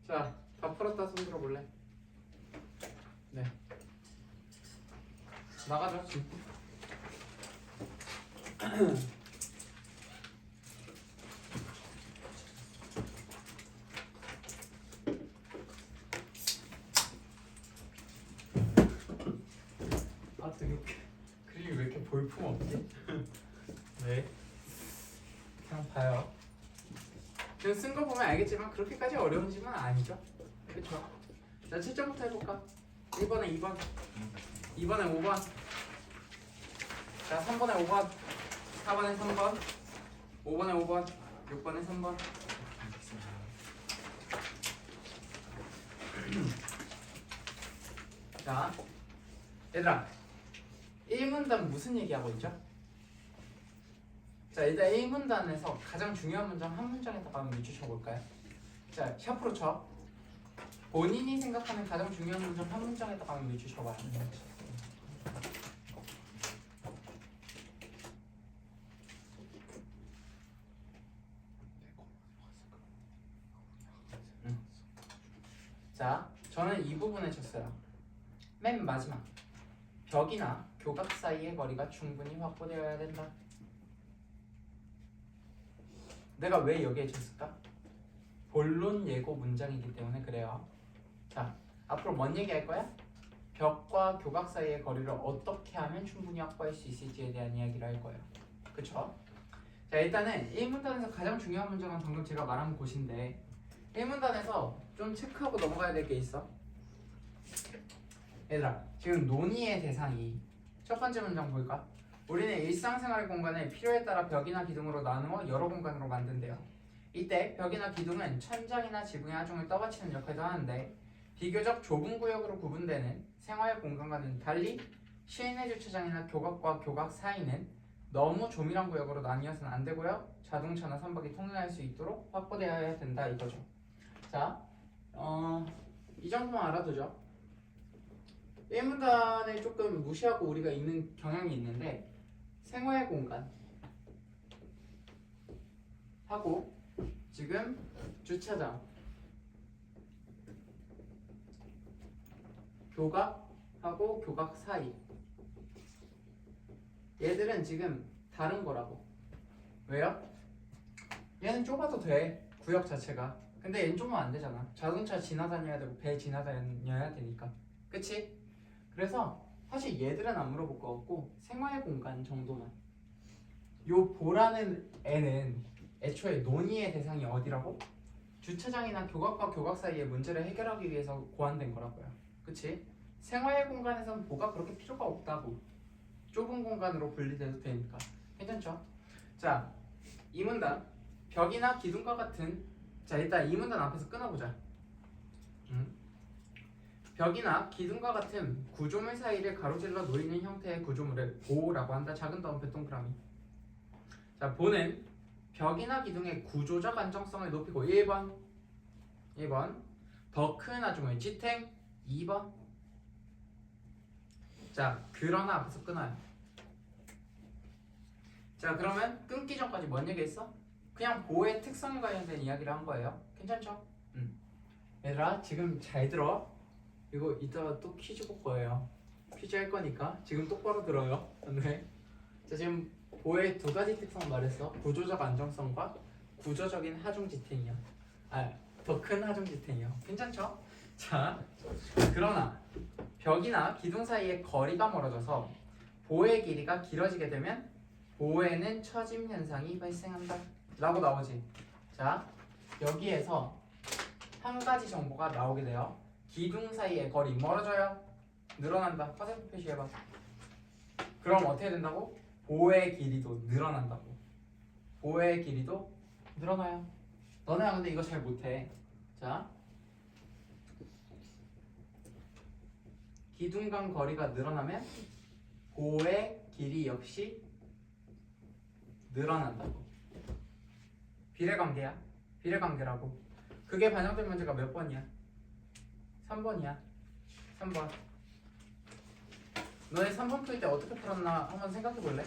자, 다 풀었다 손 들어볼래? 네. 나가자 지금. 아 되게 그림이 왜 이렇게 볼품 없지? 네. 그냥 봐요. 지금 쓴 거 보면 알겠지만 그렇게까지 어려운 질문 아니죠? 그쵸? 자 7점부터 해볼까? 1번에 2번 2번에 5번 자 3번에 5번 4번에 3번 5번에 5번 6번에 3번 자 얘들아 1문단 무슨 얘기하고 있죠? 자 일단 1문단에서 가장 중요한 문장 한 문장에다가 한번 밑줄쳐볼까요? 자 샤프로 쳐 본인이 생각하는 가장 중요한 문장 한 문장에다가 한번 밑줄쳐봐요. 자 저는 이 부분에 쳤어요. 맨 마지막 벽이나 교각 사이의 거리가 충분히 확보되어야 된다. 내가 왜 여기에 쳤을까? 본론 예고 문장이기 때문에 그래요. 자 앞으로 뭔 얘기 할 거야? 벽과 교각 사이의 거리를 어떻게 하면 충분히 확보할 수 있을지에 대한 이야기를 할 거예요. 그쵸? 자 일단은 1문단에서 가장 중요한 문장은 방금 제가 말한 곳인데 1문단에서 좀 체크하고 넘어가야 될 게 있어. 얘들아 지금 논의의 대상이 첫 번째 문장 볼까? 우리는 일상생활 공간을 필요에 따라 벽이나 기둥으로 나누어 여러 공간으로 만든대요. 이때 벽이나 기둥은 천장이나 지붕의 하중을 떠받치는 역할도 하는데 비교적 좁은 구역으로 구분되는 생활 공간과는 달리 실내 주차장이나 교각과 교각 사이는 너무 조밀한 구역으로 나뉘어서는 안 되고요. 자동차나 선박이 통행할 수 있도록 확보되어야 된다 이거죠. 자, 이 정도만 알아두죠. 1문단을 조금 무시하고 우리가 읽는 경향이 있는데 생활 공간 하고 지금 주차장 교각하고 교각 사이 얘들은 지금 다른 거라고. 왜요? 얘는 좁아도 돼 구역 자체가. 근데 얘는 좁으면 안 되잖아. 자동차 지나다녀야 되고 배 지나다녀야 되니까. 그치? 그래서 사실 얘들은 안 물어볼 것 같고 생활 공간 정도만. 요 보라는 애는 애초에 논의의 대상이 어디라고? 주차장이나 교각과 교각 사이의 문제를 해결하기 위해서 고안된 거라고요. 그치? 생활 공간에선 뭐가 그렇게 필요가 없다고. 좁은 공간으로 분리돼도 되니까. 괜찮죠? 자, 이 문단 벽이나 기둥과 같은 자 일단 이 문단 앞에서 끊어보자. 벽이나 기둥과 같은 구조물 사이를 가로질러 놓이는 형태의 구조물을 보라고 한다. 작은 더음표 동그라미. 자 보는 벽이나 기둥의 구조적 안정성을 높이고 1번 더 큰 하중을 지탱 2번. 자 그러나 앞에서 끊어요. 자 그러면 끊기 전까지 뭔 얘기했어? 그냥 보호의 특성에 관련된 이야기를 한 거예요. 괜찮죠? 얘들아 지금 잘 들어. 이거 이따가 또 퀴즈 볼 거예요. 퀴즈 할 거니까 지금 똑바로 들어요. 네. 자 지금 보호의 두 가지 특성 말했어. 구조적 안정성과 구조적인 하중 지탱이요. 더 큰 하중 지탱이요. 괜찮죠? 자 그러나 벽이나 기둥 사이의 거리가 멀어져서 보호의 길이가 길어지게 되면 보호에는 처짐 현상이 발생한다 라고 나오지. 자 여기에서 한 가지 정보가 나오게 돼요. 기둥 사이의 거리 멀어져요? 늘어난다. 화살표 표시해봐. 그럼 어떻게 된다고? 보호의 길이도 늘어난다고. 보호의 길이도 늘어나요. 너네가 근데 이거 잘 못해. 자 기둥 간 거리가 늘어나면 보호의 길이 역시 늘어난다고. 비례관계야. 비례관계라고. 그게 반영된 문제가 몇 번이야? 3번이야. 3번. 너네 3번 풀 때 어떻게 풀었나 한번 생각해 볼래?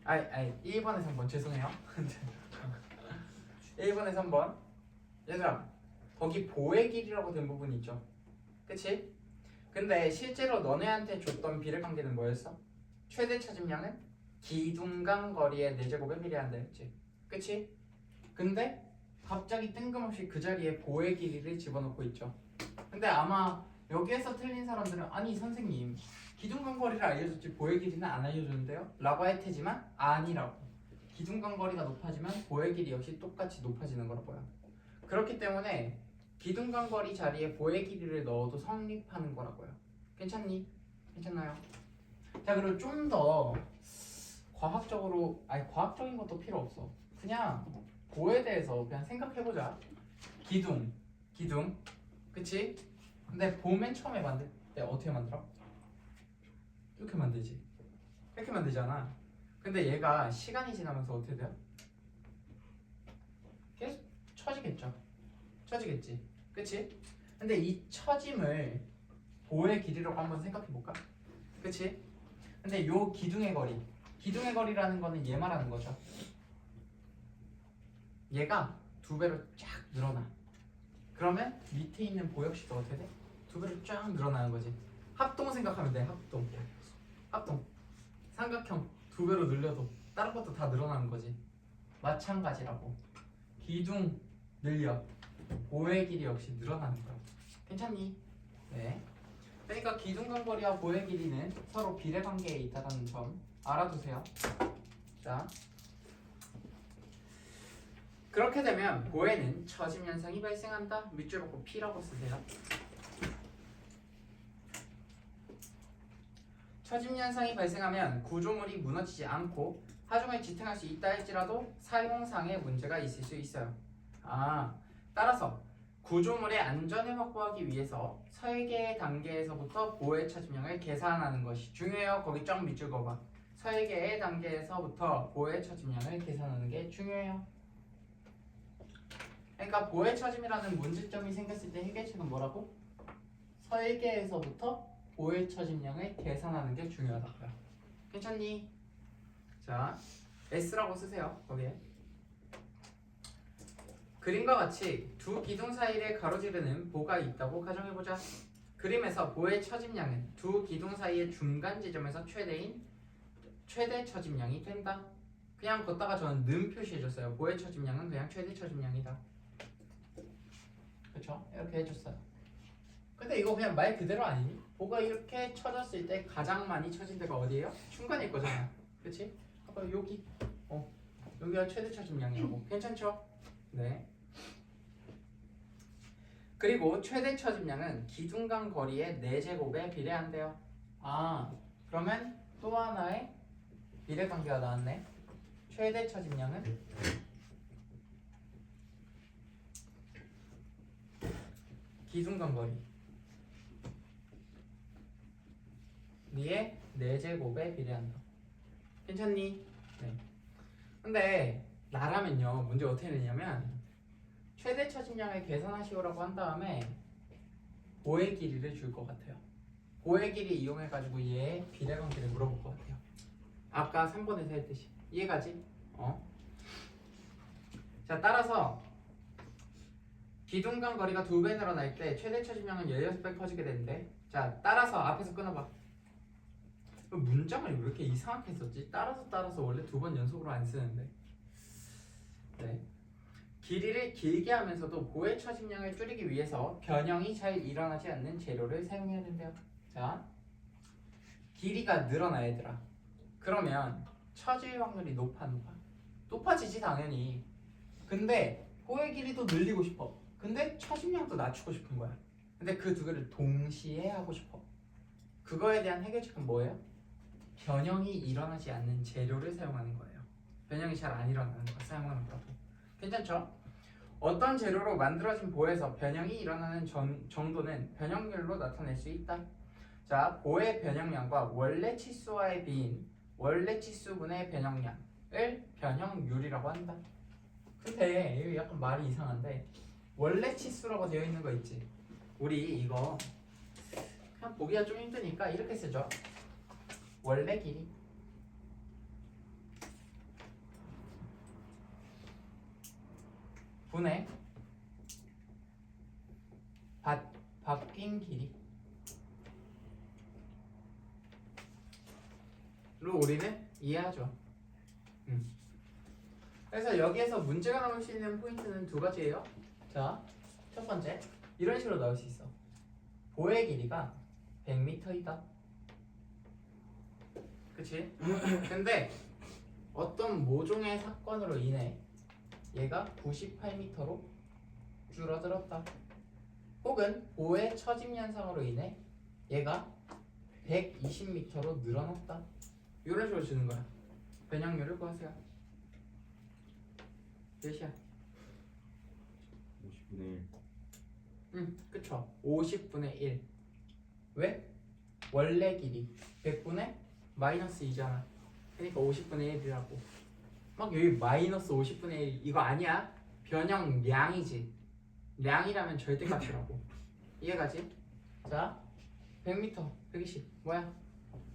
1번에 3번 죄송해요. 1번에서 3번. 얘들아, 거기 보의 길이라고 된 부분이 있죠. 그치? 근데 실제로 너네한테 줬던 비례관계는 뭐였어? 최대 차짐량은 기둥간 거리의 4제곱에 비례한다 했지. 그치? 근데 갑자기 뜬금없이 그 자리에 보의 길이를 집어넣고 있죠. 근데 아마 여기에서 틀린 사람들은 아니 선생님 기둥간 거리를 알려줬지 보의 길이는 안 알려줬는데요? 라고 할 테지만 아니라고. 기둥간 거리가 높아지면 보의 길이 역시 똑같이 높아지는 거라고요. 그렇기 때문에 기둥간 거리 자리에 보의 길이를 넣어도 성립하는 거라고요. 괜찮니? 괜찮나요? 자, 그리고 좀 더 과학적으로, 아니 과학적인 것도 필요 없어. 그냥 보에 대해서 그냥 생각해보자. 기둥, 그치? 근데 보 맨 처음에 만들 때 어떻게 만들어? 이렇게 만들지. 이렇게 만들잖아. 근데 얘가 시간이 지나면서 어떻게 돼요? 계속 처지겠죠. 처지겠지. 그치? 근데 이 처짐을 보의 길이라고 한번 생각해볼까? 그치? 근데 요 기둥의 거리라는 거는 얘 말하는 거죠. 얘가 2배로 쫙 늘어나. 그러면 밑에 있는 보 역시도 어떻게 돼? 2배로 쫙 늘어나는 거지. 합동 생각하면 돼. 합동. 삼각형 2배로 늘려도 다른 것도 다 늘어나는 거지. 마찬가지라고. 기둥 늘려. 보의 길이 역시 늘어나는 거야. 괜찮니? 네. 그러니까 기둥간 거리와 보의 길이는 서로 비례 관계에 있다는 점 알아두세요. 자, 그렇게 되면 보에는 처짐 현상이 발생한다. 밑줄 받고 P라고 쓰세요. 처짐 현상이 발생하면 구조물이 무너지지 않고 하중을 지탱할 수 있다 할지라도 사용상의 문제가 있을 수 있어요. 따라서 구조물의 안전을 확보하기 위해서 설계 단계에서부터 보의 처짐량을 계산하는 것이 중요해요. 거기 쫙 밑줄 그어봐. 설계 단계에서부터 보의 처짐량을 계산하는 게 중요해요. 그러니까 보의 처짐이라는 문제점이 생겼을 때 해결책은 뭐라고? 설계에서부터 보의 처짐량을 계산하는 게 중요하다고요. 괜찮니? 자, S라고 쓰세요. 거기에. 그림과 같이 두 기둥 사이를 가로지르는 보가 있다고 가정해보자. 그림에서 보의 처짐량은 두 기둥 사이의 중간 지점에서 최대 처짐량이 된다. 그냥 걷다가 저는 는 표시해줬어요. 보의 처짐량은 그냥 최대 처짐량이다. 그쵸? 이렇게 해줬어요. 근데 이거 그냥 말 그대로 아니니? 보가 이렇게 쳐졌을 때 가장 많이 쳐진 데가 어디예요? 중간일 거잖아. 그치? 아까 여기 여기가 최대 처짐량이라고. 괜찮죠? 네. 그리고 최대 처짐량은 기둥간 거리의 4제곱에 비례한대요. 그러면 또 하나의 비례관계가 나왔네. 최대 처짐량은 기둥간 거리 니의 4제곱에 비례한다. 괜찮니? 네. 근데 나라면요 문제 어떻게 내냐면 최대 처짐량을 계산하시오라고 한 다음에 보의 길이를 줄 것 같아요. 보의 길이 이용해가지고 얘의 비례관계를 물어볼 것 같아요. 아까 3번에서 했듯이. 이해가지? 자, 따라서 기둥간 거리가 2배 늘어날 때 최대 처짐량은 16배 커지게 되는데, 자, 따라서 앞에서 끊어봐. 문장을 왜 이렇게 이상하게 썼지? 따라서 원래 2번 연속으로 안 쓰는데. 네. 길이를 길게 하면서도 보의 처짐량을 줄이기 위해서 변형이 잘 일어나지 않는 재료를 사용해야 된대요. 자, 길이가 늘어나 얘들아. 그러면 처질 확률이 높아지지 당연히. 근데 보의 길이도 늘리고 싶어. 근데 처짐량도 낮추고 싶은 거야. 근데 그 두 개를 동시에 하고 싶어. 그거에 대한 해결책은 뭐예요? 변형이 일어나지 않는 재료를 사용하는 거예요. 변형이 잘 안 일어나는 거 사용하는 거라고. 괜찮죠? 어떤 재료로 만들어진 보에서 변형이 일어나는 정도는 변형률로 나타낼 수 있다. 자, 보의 변형량과 원래 치수와의 비인 원래 치수분의 변형량을 변형률이라고 한다. 근데 이거 약간 말이 이상한데 원래 치수라고 되어 있는 거 있지? 우리 이거 그냥 보기가 좀 힘드니까 이렇게 쓰죠. 원래 길이 분의 바뀐 길이 로 우리는 이해하죠. 그래서 여기에서 문제가 나올 수 있는 포인트는 두 가지예요. 자, 첫 번째 이런 식으로 나올 수 있어. 보의 길이가 100m이다. 그치? 근데 어떤 모종의 사건으로 인해 얘가 98m로 줄어들었다. 혹은 보의 처짐 현상으로 인해 얘가 120m로 늘어났다. 이런 식으로 주는 거야. 변형률을 구하세요. 몇이야? 50분의 1. 그쵸. 50분의 1. 왜? 원래 길이 100분의 마이너스 2잖아. 그러니까 50분의 1이라고. 막 여기 마이너스 50분의 1 이거 아니야. 변형량이지. 량이라면 절대값이라고. 이해가지? 자, 100m, 120 뭐야?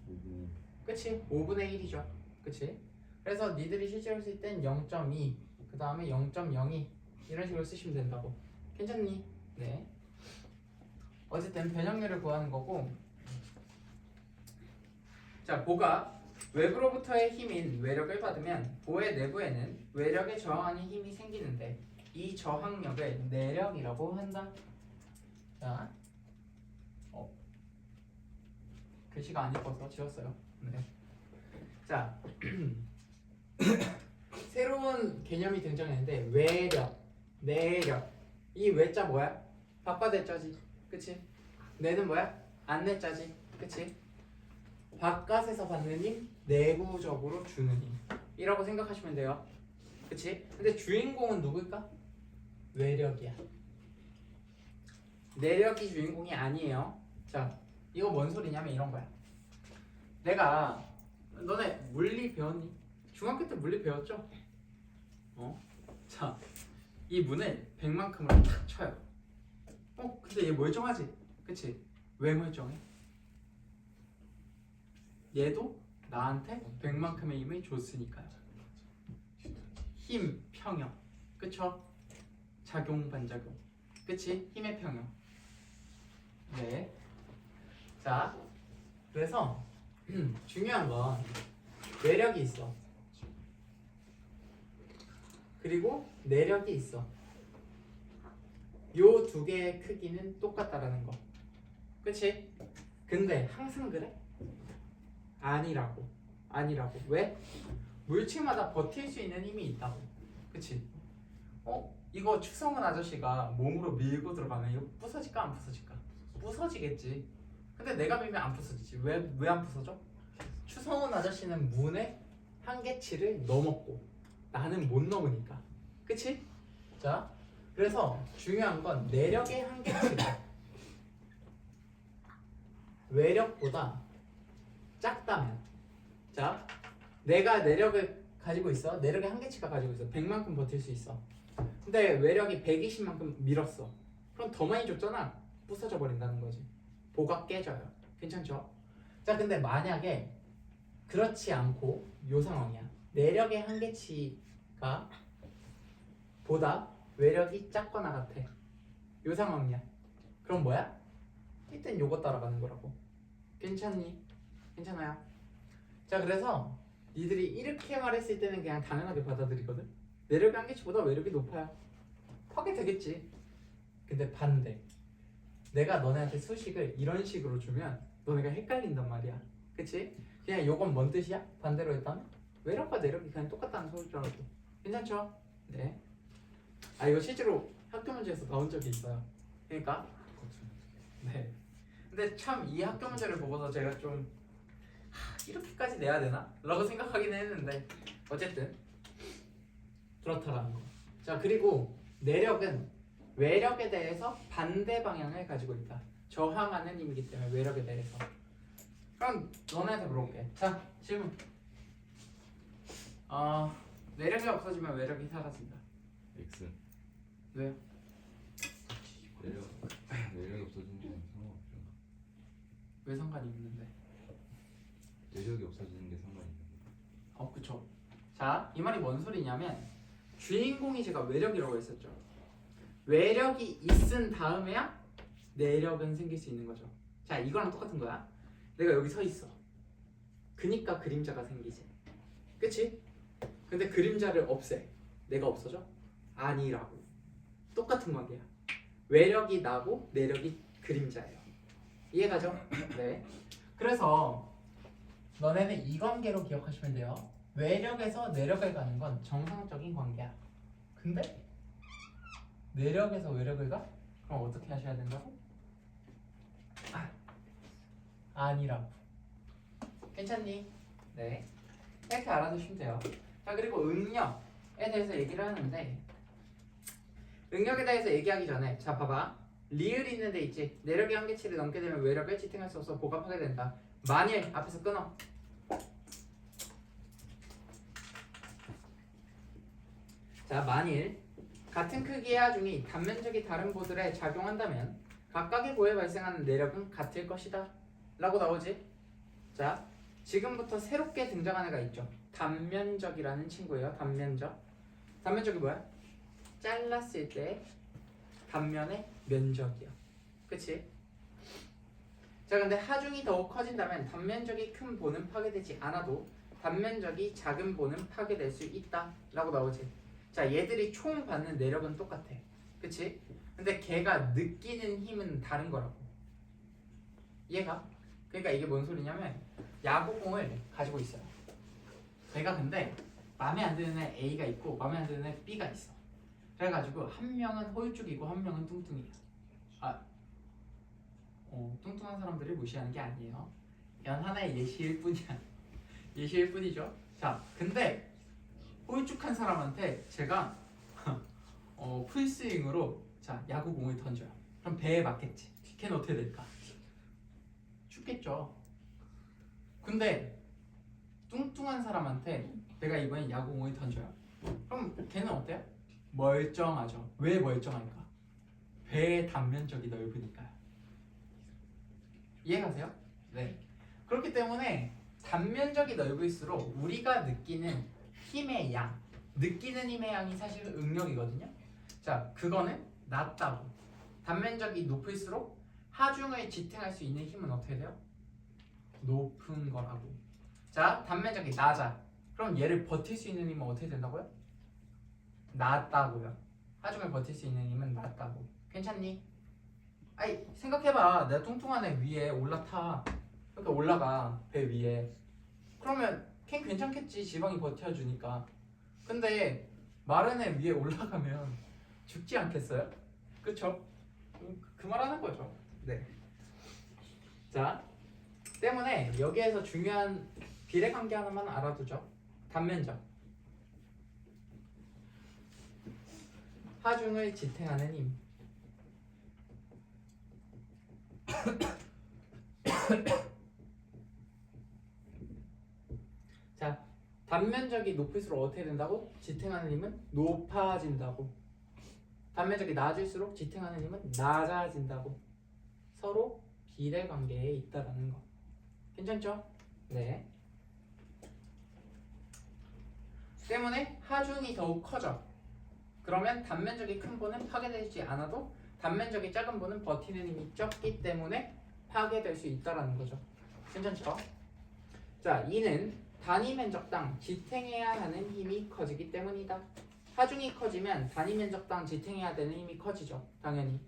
5분의 그치? 5분의 1이죠. 그치? 그래서 니들이 실제로 쓸 땐 0.2, 그 다음에 0.02 이런 식으로 쓰시면 된다고. 괜찮니? 네. 어쨌든 변형률을 구하는 거고. 자, 보가 외부로부터의 힘인 외력을 받으면 보의 내부에는 외력에 저항하는 힘이 생기는데 이 저항력을 내력이라고 한다. 자, 글씨가 안 예뻐서 지웠어요. 네. 자, 새로운 개념이 등장했는데 외력, 내력. 이 외자 뭐야? 바깥의자지, 그치? 내는 뭐야? 안내자지, 그치? 바깥에서 받는 힘, 내부적으로 주는 힘이라고 생각하시면 돼요. 그치? 근데 주인공은 누굴까? 외력이야. 내력이 주인공이 아니에요. 자, 이거 뭔 소리냐면 이런 거야. 내가 너네 물리 배웠니? 중학교 때 물리 배웠죠? 자, 이 문을 100만큼으로 탁 쳐요. 근데 얘 멀쩡하지? 그치? 왜 멀쩡해? 얘도 나한테 100만큼의 힘을 줬으니까요. 힘 평형, 그쵸? 작용 반작용, 그치? 힘의 평형. 네. 자, 그래서 중요한 건 외력이 있어. 그리고 내력이 있어. 요 두 개의 크기는 똑같다라는 거. 그치? 근데 항상 그래? 아니라고. 아니라고. 왜? 물체마다 버틸 수 있는 힘이 있다고. 그치? 이거 추성훈 아저씨가 몸으로 밀고 들어가면 이거 부서질까 안 부서질까? 부서지겠지. 근데 내가 밀면 안 부서지지. 왜 안 부서져? 추성훈 아저씨는 문의 한계치를 넘었고 나는 못 넘으니까. 그치? 자, 그래서 중요한 건 내력의 한계치가 외력보다 작다면, 자, 내가 내력을 가지고 있어. 내력의 한계치가 가지고 있어. 100만큼 버틸 수 있어. 근데 외력이 120만큼 밀었어. 그럼 더 많이 줬잖아. 부서져 버린다는 거지. 보가 깨져요. 괜찮죠? 자, 근데 만약에 그렇지 않고 요 상황이야. 내력의 한계치가 보다 외력이 작거나 같아. 요 상황이야. 그럼 뭐야? 이땐 요거 따라가는 거라고. 괜찮니? 괜찮아요? 자, 그래서 니들이 이렇게 말했을 때는 그냥 당연하게 받아들이거든. 내력의 한계치보다 외력이 높아요. 하게 되겠지. 근데 반대. 내가 너네한테 수식을 이런 식으로 주면 너네가 헷갈린단 말이야. 그치? 그냥 요건 뭔 뜻이야? 반대로 했다면? 외력과 내력이 그냥 똑같다는 소리라고. 괜찮죠? 네. 이거 실제로 학교 문제에서 나온 적이 있어요. 그러니까 네. 근데 참 이 학교 문제를 보고서 제가 좀 이렇게까지 내야 되나? 라고 생각하긴 했는데 어쨌든 그렇다라는 거. 자, 그리고 내력은 외력에 대해서 반대 방향을 가지고 있다. 저항하는 힘이기 때문에 외력에 대해서. 그럼 너네한테 물어볼게. 자, 질문. 내력이 없어지면 외력이 사라진다. X. 왜요? 내력이 없어지는 게 상관없죠. 왜 상관이 있는데? 내력이 없어지는 게 상관이 있는 그쵸. 자, 이 말이 뭔 소리냐면 주인공이 제가 외력이라고 했었죠. 외력이 있은 다음에야 내력은 생길 수 있는 거죠. 자, 이거랑 똑같은 거야. 내가 여기 서 있어. 그니까 그림자가 생기지. 그치? 근데 그림자를 없애. 내가 없어져? 아니라고. 똑같은 관계야. 외력이 나고 내력이 그림자예요. 이해가죠? 네. 그래서 너네는 이 관계로 기억하시면 돼요. 외력에서 내력을 가는 건 정상적인 관계야. 근데 내력에서 외력을 가? 그럼 어떻게 하셔야 된다고? 아니라고. 괜찮니? 네. 이렇게 알아두시면 돼요. 자, 그리고 응력에 대해서 얘기를 하는데, 응력에 대해서 얘기하기 전에, 자, 봐봐. 리을이 있는데 있지. 내력이 한계치를 넘게 되면 외력을 지탱할 수 없어 복합하게 된다. 만일 앞에서 끊어. 자, 만일 같은 크기의 하중이 단면적이 다른 보들에 작용한다면 각각의 보에 발생하는 내력은 같을 것이다 라고 나오지. 자, 지금부터 새롭게 등장한 애가 있죠. 단면적이라는 친구예요. 단면적. 단면적이 뭐야? 잘랐을 때 단면의 면적이야. 그치? 자, 근데 하중이 더욱 커진다면 단면적이 큰 보는 파괴되지 않아도 단면적이 작은 보는 파괴될 수 있다 라고 나오지. 자, 얘들이 총 받는 내력은 똑같아. 그치? 근데 걔가 느끼는 힘은 다른 거라고. 이해가? 그러니까 이게 뭔 소리냐면 야구공을 가지고 있어요. 내가 근데 마음에 안 드는 애 A가 있고 마음에 안 드는 애 B가 있어. 그래가지고 한 명은 홀쭉이고 한 명은 뚱뚱이야. 뚱뚱한 사람들을 무시하는 게 아니에요. 이건 하나의 예시일 뿐이야. 예시일 뿐이죠. 자, 근데 홀쭉한 사람한테 제가 풀스윙으로 자 야구공을 던져요. 그럼 배에 맞겠지. 걔는 어떻게 될까? 죽겠죠. 근데 뚱뚱한 사람한테 내가 이번에 야구공을 던져요. 그럼 걔는 어때요? 멀쩡하죠. 왜 멀쩡할까? 배의 단면적이 넓으니까요. 이해가세요? 네. 그렇기 때문에 단면적이 넓을수록 우리가 느끼는 힘의 양, 느끼는 힘의 양이 사실은 응력이거든요. 자, 그거는 낮다고. 단면적이 높을수록 하중을 지탱할 수 있는 힘은 어떻게 돼요? 높은 거라고. 자, 단면적이 낮아. 그럼 얘를 버틸 수 있는 힘은 어떻게 된다고요? 낮다고요. 하중을 버틸 수 있는 힘은 낮다고. 괜찮니? 아이, 생각해봐. 내가 뚱뚱한 애 위에 올라타. 이렇게 올라가. 배 위에. 그러면 걘 괜찮겠지. 지방이 버텨주니까. 근데 마른 애 위에 올라가면 죽지 않겠어요? 그쵸? 그 말하는 거죠. 네. 자, 때문에 여기에서 중요한 비례관계 하나만 알아두죠. 단면적. 하중을 지탱하는 힘. 자, 단면적이 높을수록 어떻게 된다고? 지탱하는 힘은 높아진다고. 단면적이 낮을수록 지탱하는 힘은 낮아진다고. 서로 비례관계에 있다라는 거. 괜찮죠? 네. 때문에 하중이 더욱 커져. 그러면 단면적이 큰 보는 파괴되지 않아도 단면적이 작은 보는 버티는 힘이 적기 때문에 파괴될 수 있다라는 거죠. 괜찮죠? 자, 이는 단위 면적당 지탱해야 하는 힘이 커지기 때문이다. 하중이 커지면 단위 면적당 지탱해야 되는 힘이 커지죠. 당연히.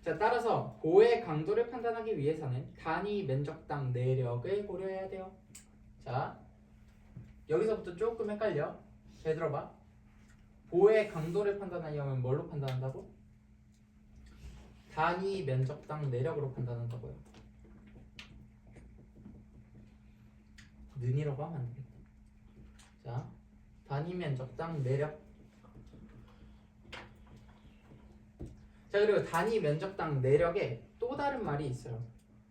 자, 따라서 보의 강도를 판단하기 위해서는 단위 면적당 내력을 고려해야 돼요. 자, 여기서부터 조금 헷갈려. 잘 들어봐. 보의 강도를 판단하려면 뭘로 판단한다고? 단위 면적당 내력으로 판단한다고요. 는이라고 하면 안 되겠다. 자, 단위 면적당 내력. 자, 그리고 단위 면적당 내력에 또 다른 말이 있어요.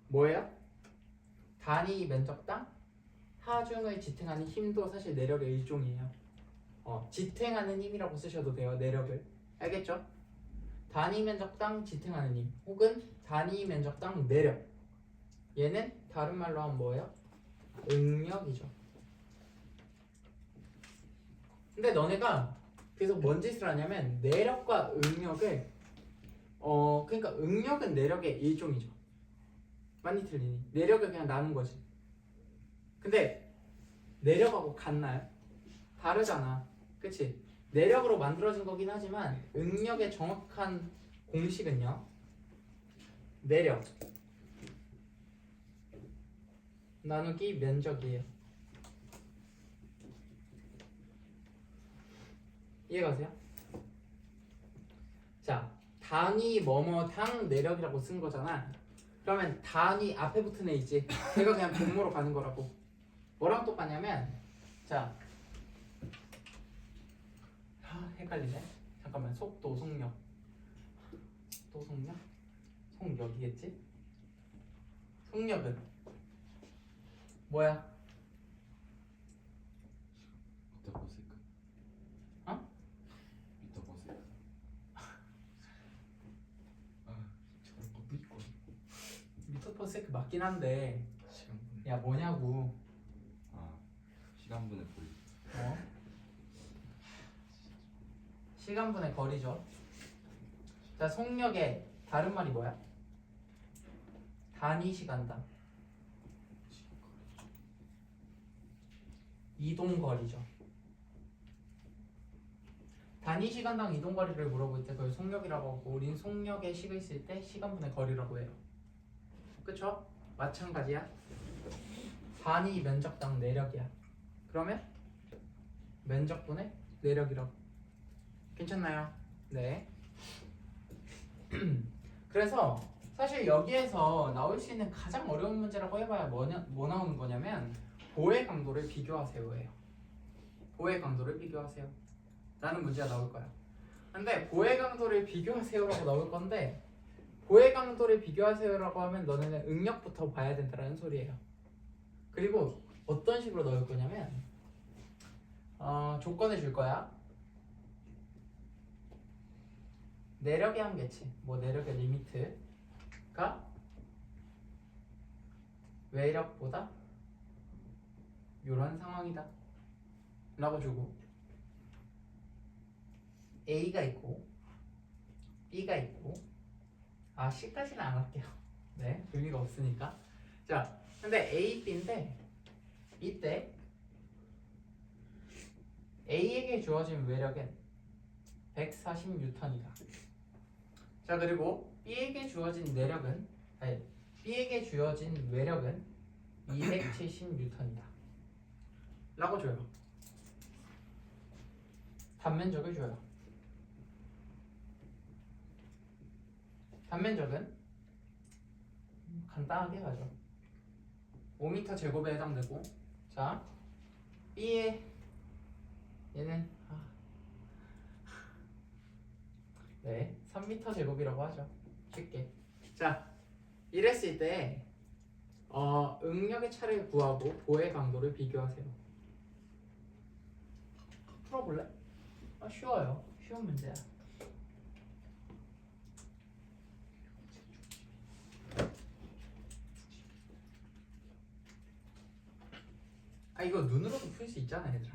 뭐예요? 단위 면적당 하중을 지탱하는 힘도 사실 내력의 일종이에요. 지탱하는 힘이라고 쓰셔도 돼요. 내력을. 알겠죠? 단위 면적당 지탱하는 힘 혹은 단위 면적당 내력. 얘는 다른 말로 하면 뭐예요? 응력이죠. 근데 너네가 그래서 뭔 짓을 하냐면 내력과 응력을 그러니까 응력은 내력의 일종이죠. 많이 틀리니 내력을 그냥 나눈 거지. 근데 내력하고 같나요? 다르잖아. 그치? 내력으로 만들어진 거긴 하지만 응력의 정확한 공식은요. 내력 나누기 면적이에요. 이해가세요? 자, 단위 뭐뭐당 내력이라고 쓴 거잖아. 그러면 단위 앞에 붙은 애 있지? 걔가 그냥 분모로 가는 거라고. 뭐랑 똑같냐면 자 헷갈리네. 잠깐만. 속도 속력 속도 속력 속력이겠지? 속력은 뭐야? 미터 퍼 세컨드. 어? 미터 퍼 세컨드. 아 저런 것도 있고. 미터 퍼 세크 맞긴 한데 시간분. 야 뭐냐고. 아 시간분의 거리. 시간분의 거리죠. 자, 속력의 다른 말이 뭐야? 단위 시간당 이동 거리죠. 단위 시간당 이동 거리를 물어볼 때 그걸 속력이라고 하고 우린 속력의 식을 쓸 때 시간분의 거리라고 해요. 그쵸? 마찬가지야. 단위 면적당 내력이야. 그러면 면적분의 내력이라고. 괜찮나요? 네. 그래서 사실 여기에서 나올 수 있는 가장 어려운 문제라고 해봐야 뭐 나오는 거냐면 보의 강도를 비교하세요예요. 보의 강도를 비교하세요 라는 문제가 나올 거야. 근데 보의 강도를 비교하세요라고 나올 건데 보의 강도를 비교하세요라고 하면 너네는 응력부터 봐야 된다는 소리예요. 그리고 어떤 식으로 넣을 거냐면 조건을 줄 거야. 내력의 한계치, 뭐 내력의 리미트가 외력보다 이런 상황이다 라고 주고 A가 있고 B가 있고 C까지는 안 할게요. 네, 의미가 없으니까. 자, 근데 A, B인데 이때 A에게 주어진 외력은 140N이다. 자, 그리고 B에게 주어진 내력은 B에게 주어진 외력은 270N이다 라고 줘요. 단면적을 줘요. 단면적은 간단하게 가죠. 5m 제곱에 해당되고, 자, B의 얘는 3m 제곱이라고 하죠. 쉽게. 자, 이랬을 때 응력의 차를 구하고 보의 강도를 비교하세요. 풀어볼래? 쉬워요. 쉬운 문제야. 이거 눈으로도 풀 수 있잖아, 얘들아.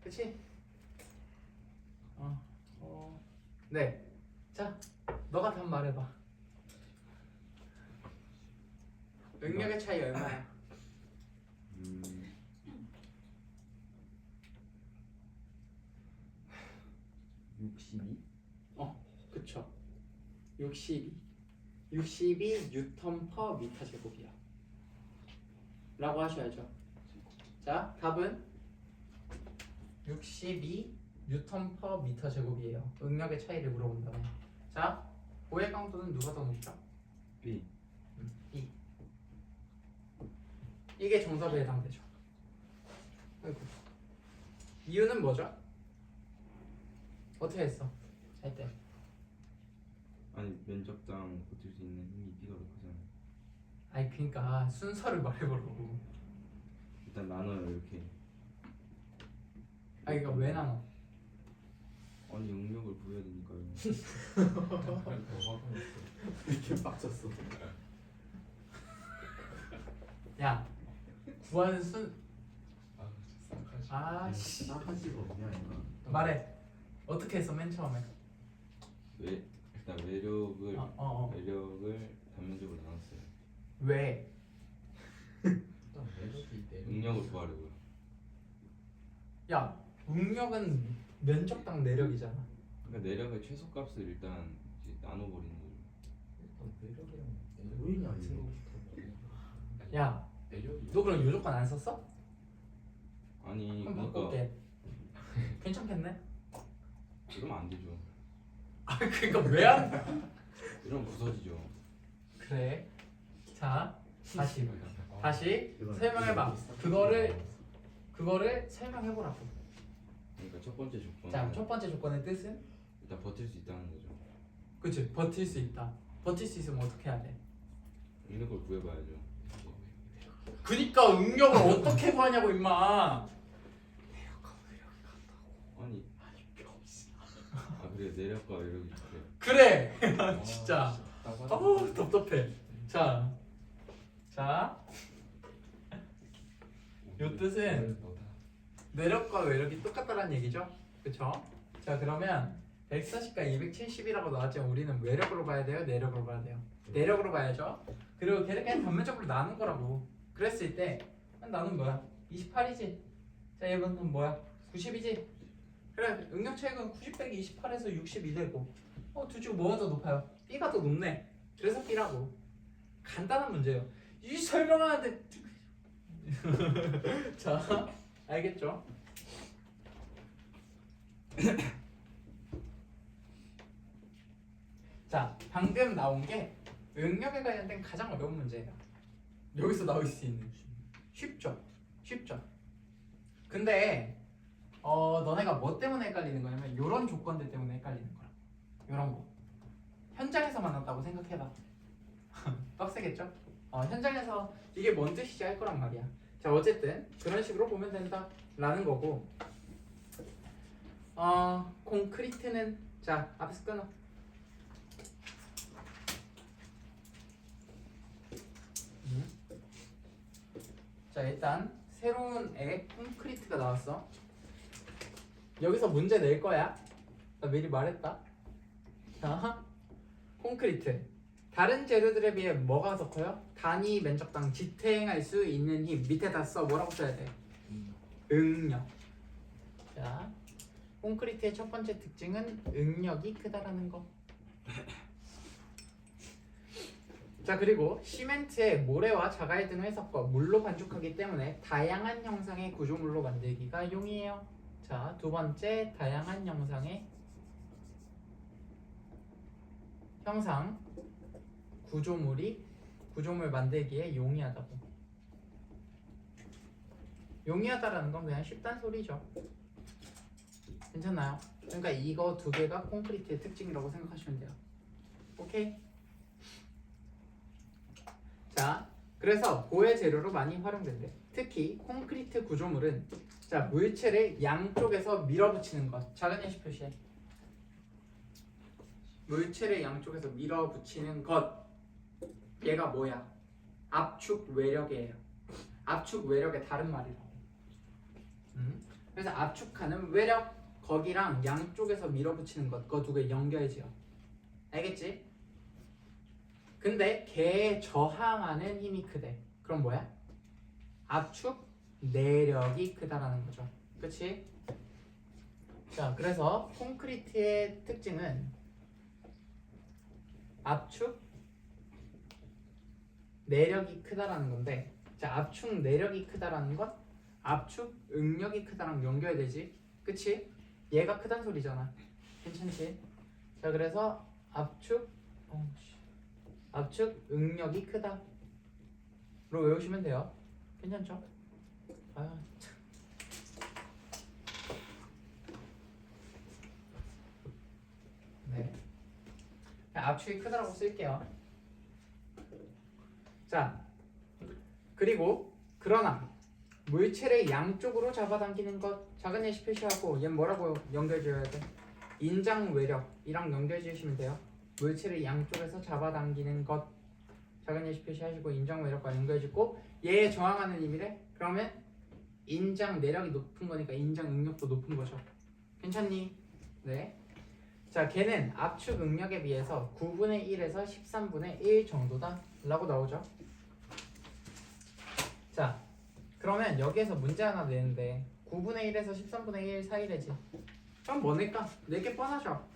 그치? 네. 자, 너가 답 말해봐. 응력의 차이 얼마야? 62? 그쵸. 62 뉴턴 퍼 미터 제곱이야 라고 하셔야죠. 자, 답은 62 뉴턴 퍼 미터 제곱이에요. 응력의 차이를 물어본다면. 자, 보의 강도는 누가 더 높죠? B. B. 이게 정답에 해당되죠. 아이고. 이유는 뭐죠? 어떻게 했어? 할 때. 아니 면적당 버틸 수 있는 힘이 B가 더 크잖아. 그러니까 순서를 말해보라고. 일단 나눠요 이렇게. 이거 왜 나눠? 아니 응력을 구해야 되니까요. 이렇게 빡쳤어. 야, 구하는 순. 싸가지가 없냐 이거. 말해. 어떻게 했어 맨 처음에? 일단 외력을 외력을 단면적으로 나눴어요. 왜? 일단 매력이 내려. 응력을 구하려고요. 야 응력은 면적당 내력이잖아. 그러니까 내력의 최소값을 일단 이제 나눠버리는 거죠. 일단 매력이랑 뭐이냐, 내력 같은 이거. 거부터. 야 매력이. 너 그럼 요조건 안 썼어? 아니 그럼 그러니까 바꿀게. 괜찮겠네? 이러면 안 되죠. 아 그러니까 왜 안? 이러면 부서지죠. 그래. 자 다시 아, 이건 설명해봐. 그거를 설명해보라고. 그러니까 첫 번째 조건은 자 첫 번째 조건의 뜻은? 일단 버틸 수 있다는 거죠. 그치 버틸 수 있다. 버틸 수 있으면 어떻게 해야 돼? 응력을 구해봐야죠. 그니까 응력을 어떻게 구하냐고 임마. 아니 그래 내력과 외력이 그래. 그래. 진짜. 어우 답답해. 자 요 뜻은 내력과 외력이 똑같다는 얘기죠. 그쵸? 자 그러면 140과 270이라고 나왔지만 우리는 외력으로 봐야 돼요? 내력으로 봐야 돼요? 내력으로 봐야죠. 그리고 걔를 그냥 단면적으로 나눈 거라고. 그랬을 때 나는 뭐야? 28이지. 자 얘는 뭐야? 90이지. 그래 응력 차이가 90 빼기 28에서 62 되고 둘 중 뭐가 더 높아요? B가 더 높네. 그래서 B라고. 간단한 문제예요. 이 설명하는데 자 알겠죠? 자 방금 나온 게 응력에 관련된 가장 어려운 문제예요. 여기서 나올 수 있는 쉽죠? 근데 너네가 뭐 때문에 헷갈리는 거냐면 이런 조건들 때문에 헷갈리는 거야. 이런 거 현장에서 만났다고 생각해봐. 빡세겠죠? 현장에서 이게 뭔 뜻이지 할 거란 말이야. 자 어쨌든 그런 식으로 보면 된다라는 거고. 콘크리트는 자 앞에서 끊어. 자 일단 새로운 애 콘크리트가 나왔어. 여기서 문제 낼 거야. 나 미리 말했다. 자 콘크리트 다른 재료들에 비해 뭐가 더 커요? 단위 면적당 지탱할 수 있는 힘 밑에다 써. 뭐라고 써야 돼? 응력. 자 콘크리트의 첫 번째 특징은 응력이 크다라는 거. 자 그리고 시멘트에 모래와 자갈 등을 섞어 물로 반죽하기 때문에 다양한 형상의 구조물로 만들기가 용이해요. 자 두 번째 다양한 형상의 형상 구조물 만들기에 용이하다고. 용이하다라는 건 그냥 쉽단 소리죠. 괜찮나요? 그러니까 이거 두 개가 콘크리트의 특징이라고 생각하시면 돼요. 오케이? 자, 그래서 보혜 재료로 많이 활용된대. 특히 콘크리트 구조물은 자 물체를 양쪽에서 밀어붙이는 것. 작은 예시 표시해. 물체를 양쪽에서 밀어붙이는 것. 얘가 뭐야? 압축 외력이에요. 압축 외력의 다른 말이라고. 그래서 압축하는 외력 거기랑 양쪽에서 밀어붙이는 것 그거 두 개 연결지어. 알겠지? 근데 걔에 저항하는 힘이 크대. 그럼 뭐야? 압축 내력이 크다라는 거죠. 그치? 자 그래서 콘크리트의 특징은 압축 내력이 크다라는 건데, 자 압축 내력이 크다라는 건 압축 응력이 크다랑 연결되지. 그치? 얘가 크단 소리잖아. 괜찮지? 자 그래서 압축 응력이 크다로 외우시면 돼요. 괜찮죠? 아 참. 네. 압축이 크다라고 쓸게요. 자 그리고 그러나 물체를 양쪽으로 잡아당기는 것 작은 예시 표시하고 얘는 뭐라고 연결지어야 돼? 인장 외력이랑 연결지으시면 돼요. 물체를 양쪽에서 잡아당기는 것 작은 예시 표시하시고 인장 외력과 연결짓고 얘에 저항하는 힘이래? 그러면 인장 내력이 높은 거니까 인장 응력도 높은 거죠. 괜찮니? 네. 자, 걔는 압축 응력에 비해서 9분의 1에서 13분의 1 정도다 라고 나오죠. 자, 그러면 여기에서 문제 하나 내는데 9분의 1에서 13분의 1 사이래지. 그럼 뭐 낼까? 내게 뻔하죠.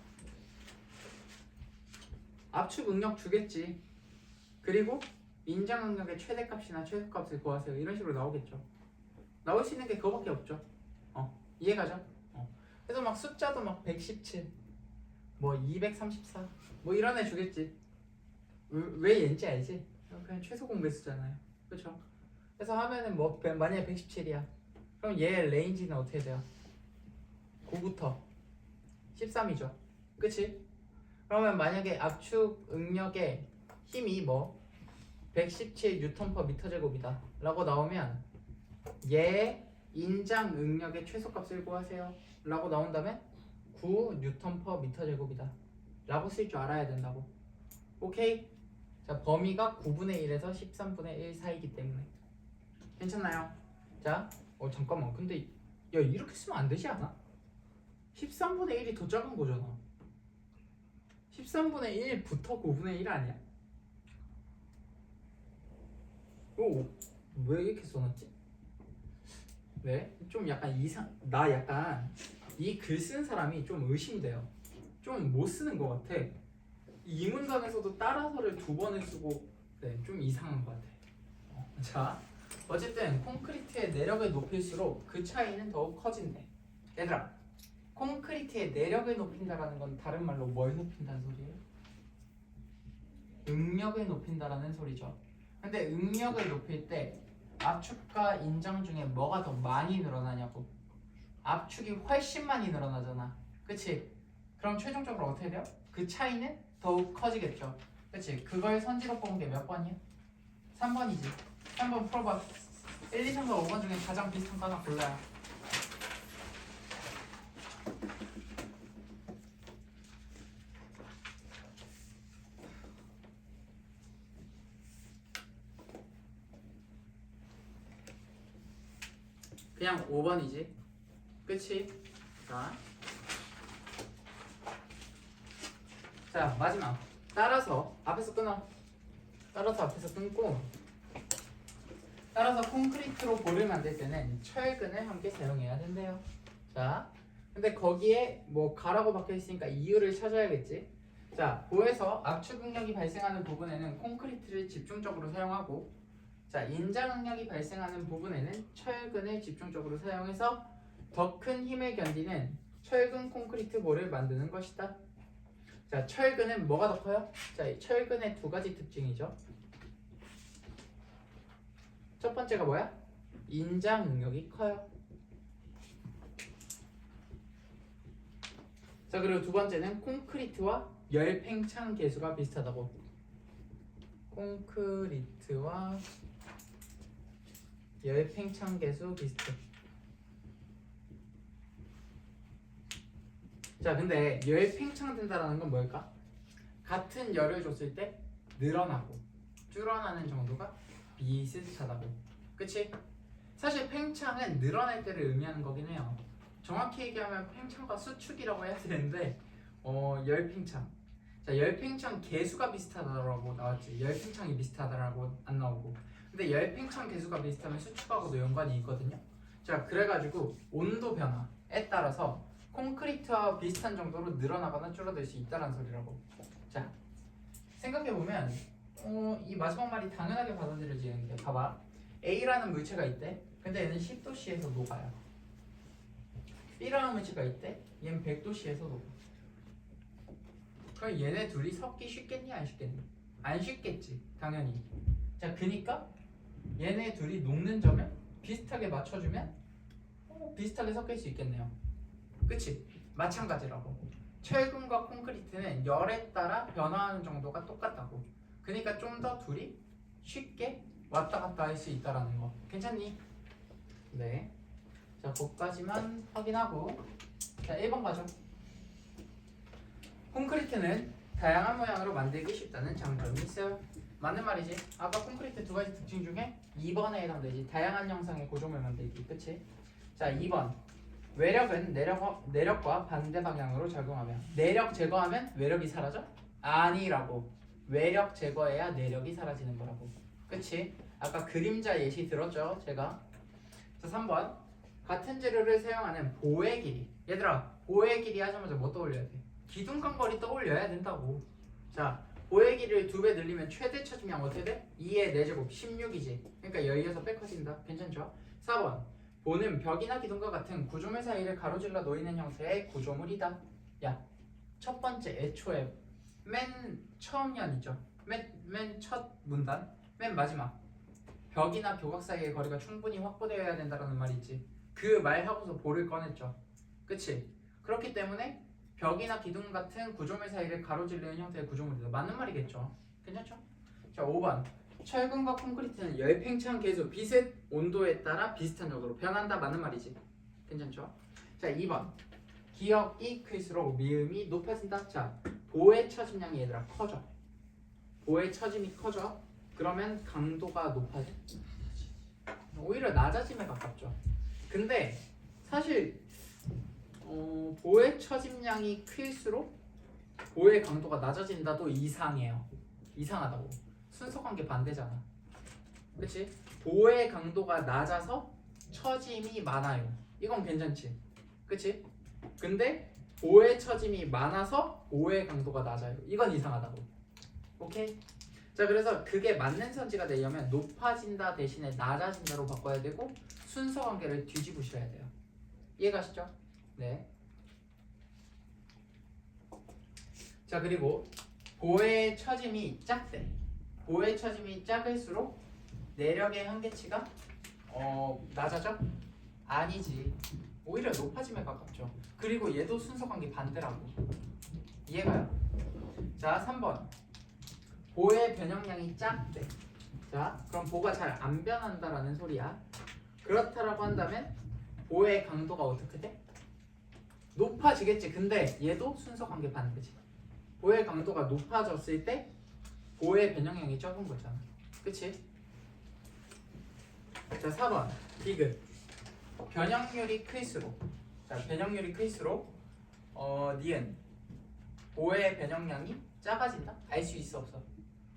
압축 응력 주겠지. 그리고 인장 응력의 최대값이나 최소값을 구하세요. 이런 식으로 나오겠죠. 나올 수 있는 게 그거밖에 없죠. 이해가죠? 그래서 막 숫자도 막 117, 뭐 234, 뭐 이런 애 주겠지. 왜 얘인지 알지? 그냥 최소 공배수잖아요. 그렇죠? 그래서 하면은 뭐 만약에 117이야. 그럼 얘 레인지는 어떻게 돼요? 9부터 13이죠. 그치? 그러면 만약에 압축 응력의 힘이 뭐 117 뉴턴 퍼 미터 제곱이다 라고 나오면 얘 인장 응력의 최소값을 구하세요 라고 나온다면 9 뉴턴 퍼 미터 제곱이다 라고 쓸 줄 알아야 된다고. 오케이? 자, 범위가 9분의 1에서 13분의 1 사이이기 때문에 괜찮나요? 자, 잠깐만, 근데 야, 이렇게 쓰면 안 되지 않아? 13분의 1이 더 작은 거잖아. 13분의 1부터 9분의 1 아니야? 왜 이렇게 써놨지? 네? 좀 약간 나 약간 이 글 쓴 사람이 좀 의심돼요. 좀 못 쓰는 것 같아. 이 문장에서도 따라서를 2번을 쓰고 네, 좀 이상한 것 같아. 자, 어쨌든 콘크리트의 내력을 높일수록 그 차이는 더욱 커진대. 얘들아, 콘크리트의 내력을 높인다라는 건 다른 말로 뭘 높인다는 소리예요? 응력을 높인다라는 소리죠. 근데 응력을 높일 때 압축과 인장 중에 뭐가 더 많이 늘어나냐고. 압축이 훨씬 많이 늘어나잖아. 그치? 그럼 최종적으로 어떻게 돼요? 그 차이는 더욱 커지겠죠. 그치? 그걸 선지로 뽑은 게 몇 번이야? 3번이지. 3번 풀어봐. 1, 2, 3과 5번 중에 가장 비슷한 거 하나 골라요. 그냥 5번이지. 그치? 자, 마지막. 따라서 앞에서 끊어. 따라서 앞에서 끊고, 따라서 콘크리트로 볼을 만들 때는 철근을 함께 사용해야 된대요. 자, 근데 거기에 뭐 가라고 박혀 있으니까 이유를 찾아야겠지. 자, 볼에서 압축 응력이 발생하는 부분에는 콘크리트를 집중적으로 사용하고, 자, 인장 응력이 발생하는 부분에는 철근을 집중적으로 사용해서 더 큰 힘을 견디는 철근 콘크리트 볼을 만드는 것이다. 자, 철근은 뭐가 더 커요? 자, 이 철근의 두 가지 특징이죠. 첫 번째가 뭐야? 인장 응력이 커요. 자, 그리고 두 번째는 콘크리트와 열 팽창 계수가 비슷하다고. 콘크리트와 열 팽창 계수 비슷해. 자, 근데 열 팽창된다라는 건 뭘까? 같은 열을 줬을 때 늘어나고 줄어나는 정도가 비슷하다고. 그치? 사실 팽창은 늘어날 때를 의미하는 거긴 해요. 정확히 얘기하면 팽창과 수축이라고 해야 되는데 열 팽창. 자, 열 팽창 계수가 비슷하다라고 나왔지. 열 팽창이 비슷하다라고 안 나오고. 근데 열 팽창 계수가 비슷하면 수축하고도 연관이 있거든요. 자, 그래가지고 온도 변화에 따라서 콘크리트와 비슷한 정도로 늘어나거나 줄어들 수 있다는 소리라고. 자, 생각해보면 이 마지막 말이 당연하게 받아들여지는 게, 봐봐. A라는 물체가 있대. 근데 얘는 10도씨에서 녹아요. B라는 물체가 있대. 얘는 100도씨에서 녹아. 그럼 얘네 둘이 섞기 쉽겠니? 안 쉽겠니? 안 쉽겠지, 당연히. 자, 그니까 얘네 둘이 녹는 점을 비슷하게 맞춰주면 비슷하게 섞일 수 있겠네요. 그치? 마찬가지라고. 철근과 콘크리트는 열에 따라 변화하는 정도가 똑같다고. 그러니까 좀 더 둘이 쉽게 왔다 갔다 할 수 있다라는 거. 괜찮니? 네. 자, 거기까지만 확인하고, 자, 1번 가죠. 콘크리트는 다양한 모양으로 만들기 쉽다는 장점이 있어요. 맞는 말이지. 아까 콘크리트 두 가지 특징 중에 2번에 해당되지. 다양한 형상의 구조물 만들기. 그치? 자, 2번. 외력은 내력과 반대 방향으로 작용하며 내력 제거하면 외력이 사라져? 아니라고. 외력 제거해야 내력이 사라지는 거라고. 그치? 아까 그림자 예시 들었죠? 제가. 자, 3번. 같은 재료를 사용하는 보의 길이. 얘들아, 보의 길이 하자마자 뭐 떠올려야 돼? 기둥간거리 떠올려야 된다고. 자, 보의 길이를 2배 늘리면 최대 처짐량 어떻게 돼? 2의 4제곱 16이지. 그러니까 16배 커진다. 괜찮죠? 4번. 보는 벽이나 기둥과 같은 구조물 사이를 가로질러 놓이는 형태의 구조물이다. 야, 첫 번째 애초에 맨 처음 년이죠. 맨 첫 문단, 맨 마지막. 벽이나 교각 사이의 거리가 충분히 확보되어야 된다는 말이 있지. 그 말하고서 볼을 꺼냈죠. 그치? 그렇기 때문에 벽이나 기둥 같은 구조물 사이를 가로질르는 형태의 구조물이다. 맞는 말이겠죠. 괜찮죠? 자, 5번. 철근과 콘크리트는 열팽창 계수 비슷 온도에 따라 비슷한 정도로 변한다. 맞는 말이지. 괜찮죠? 자, 2번. 기역이 클수록 미음이 높아진다. 자, 보의 처짐량이 얘들아 커져. 보의 처짐이 커져. 그러면 강도가 높아져. 오히려 낮아짐에 가깝죠. 근데 사실 보의 처짐량이 클수록 보의 강도가 낮아진다도 이상해요. 이상하다고. 순서관계 반대잖아. 그치? 보의 강도가 낮아서 처짐이 많아요. 이건 괜찮지? 그치? 근데 보의 처짐이 많아서 보의 강도가 낮아요. 이건 이상하다고. 오케이? 자, 그래서 그게 맞는 선지가 되려면 높아진다 대신에 낮아진다로 바꿔야 되고 순서관계를 뒤집으셔야 돼요. 이해가시죠? 네. 자, 그리고 보의 처짐이 작대. 보의 처짐이 작을수록 내력의 한계치가 낮아져? 아니지. 오히려 높아짐에 가깝죠. 그리고 얘도 순서관계 반대라고. 이해가요? 자, 3번. 보의 변형량이 작대. 자, 그럼 보가 잘 안 변한다라는 소리야. 그렇다라고 한다면 보의 강도가 어떻게 돼? 높아지겠지. 근데 얘도 순서관계 반대지. 보의 강도가 높아졌을 때 보의 변형량이 적은 거잖아. 그치? 자, 4번. 디귿. 변형률이 클수록. 자, 변형률이 클수록 니은. 보의 변형량이 작아진다? 알 수 있어 없어?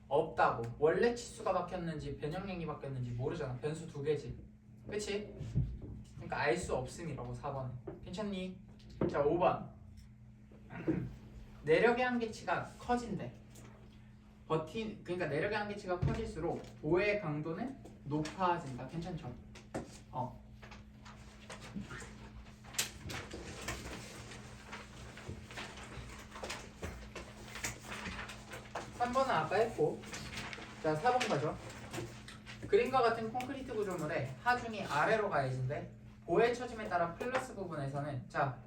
없다고. 원래 치수가 바뀌었는지 변형량이 바뀌었는지 모르잖아. 변수 2개지. 그치? 그러니까 알 수 없음이라고 4번은. 괜찮니? 자, 5번. 내력의 한계치가 커진대. 그러니까 내력의 한계치가 커질수록 보의 강도는 높아진다. 괜찮죠? 3번은 아까 했고. 자, 4번 가죠. 그림과 같은 콘크리트 구조물의 하중이 아래로 가해진대. 보의 처짐에 따라 플러스 부분에서는 자,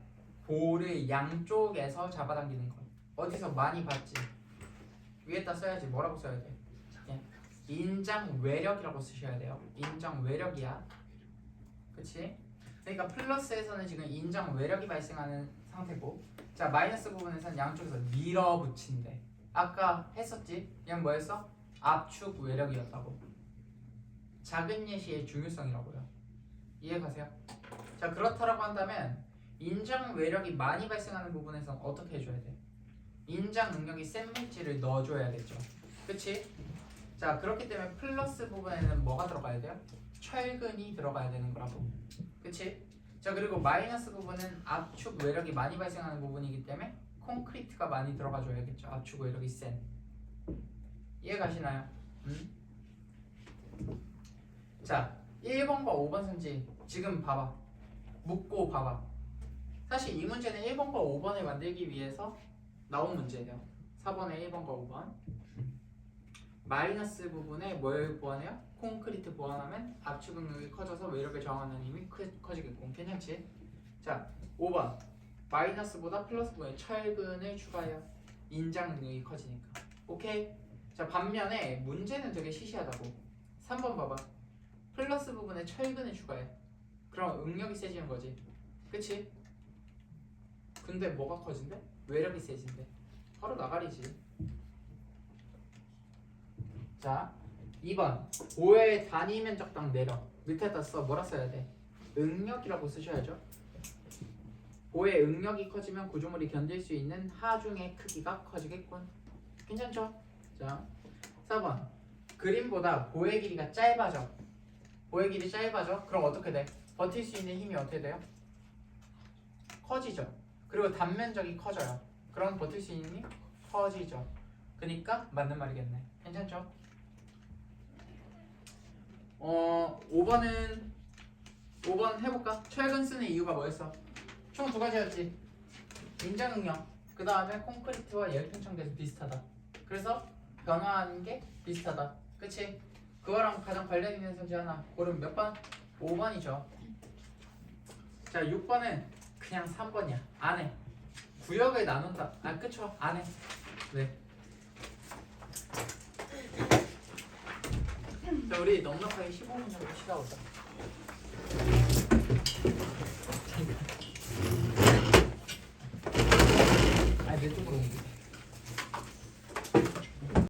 볼을 양쪽에서 잡아당기는 것. 어디서 많이 봤지? 위에다 써야지. 뭐라고 써야 돼? 인장 외력이라고 쓰셔야 돼요. 인장 외력이야. 그치? 그러니까 플러스에서는 지금 인장 외력이 발생하는 상태고, 자, 마이너스 부분에서는 양쪽에서 밀어붙인대. 아까 했었지? 얘는 뭐였어? 압축 외력이었다고. 작은 예시의 중요성이라고요. 이해가세요? 자, 그렇다라고 한다면 인장 외력이 많이 발생하는 부분에서는 어떻게 해줘야 돼? 인장 능력이 센 물질을 넣어줘야겠죠. 그치? 자, 그렇기 때문에 플러스 부분에는 뭐가 들어가야 돼요? 철근이 들어가야 되는 거라고. 그치? 자, 그리고 마이너스 부분은 압축 외력이 많이 발생하는 부분이기 때문에 콘크리트가 많이 들어가줘야겠죠. 압축 외력이 센. 이해 가시나요? 자, 1번과 5번 선지 지금 봐봐. 묻고 봐봐. 사실 이 문제는 1번과 5번을 만들기 위해서 나온 문제예요. 4번에 1번과 5번. 마이너스 부분에 뭘 보완해요? 콘크리트 보완하면 압축 능력이 커져서 외력을 저항하는 힘이 커지겠고. 괜찮지? 자, 5번. 마이너스보다 플러스 부분에 철근을 추가해요. 인장 능력이 커지니까. 오케이? 자, 반면에 문제는 되게 시시하다고. 3번 봐봐. 플러스 부분에 철근을 추가해. 그럼 응력이 세지는 거지. 그치? 근데 뭐가 커진대? 외력이 세진대. 바로 나가리지. 자, 2번. 5의 단위 면적당 내력. 밑에다 써. 뭐라 써야 돼? 응력이라고 쓰셔야죠. 보의 응력이 커지면 구조물이 견딜 수 있는 하중의 크기가 커지겠군. 괜찮죠? 자, 4번. 그림보다 보의 길이가 짧아져. 보의 길이 짧아져. 그럼 어떻게 돼? 버틸 수 있는 힘이 어떻게 돼요? 커지죠. 그리고 단면적이 커져요. 그럼 버틸 수 있는 힘이 커지죠. 그러니까 맞는 말이겠네. 괜찮죠? 5번 해볼까? 최근 쓰는 이유가 뭐였어? 총 두 가지였지. 인장응력. 그 다음에 콘크리트와 열팽창돼서 비슷하다. 그래서 변화하는 게 비슷하다. 그치? 그거랑 가장 관련 있는 소지 하나. 고르면 몇 번? 5번이죠. 자, 6번은 그냥 3번이야. 안 해. 구역을 나눈다. 아, 그쵸? 안 해. 네. 자, 우리 넉넉하게 15분 정도 쉬다 오자.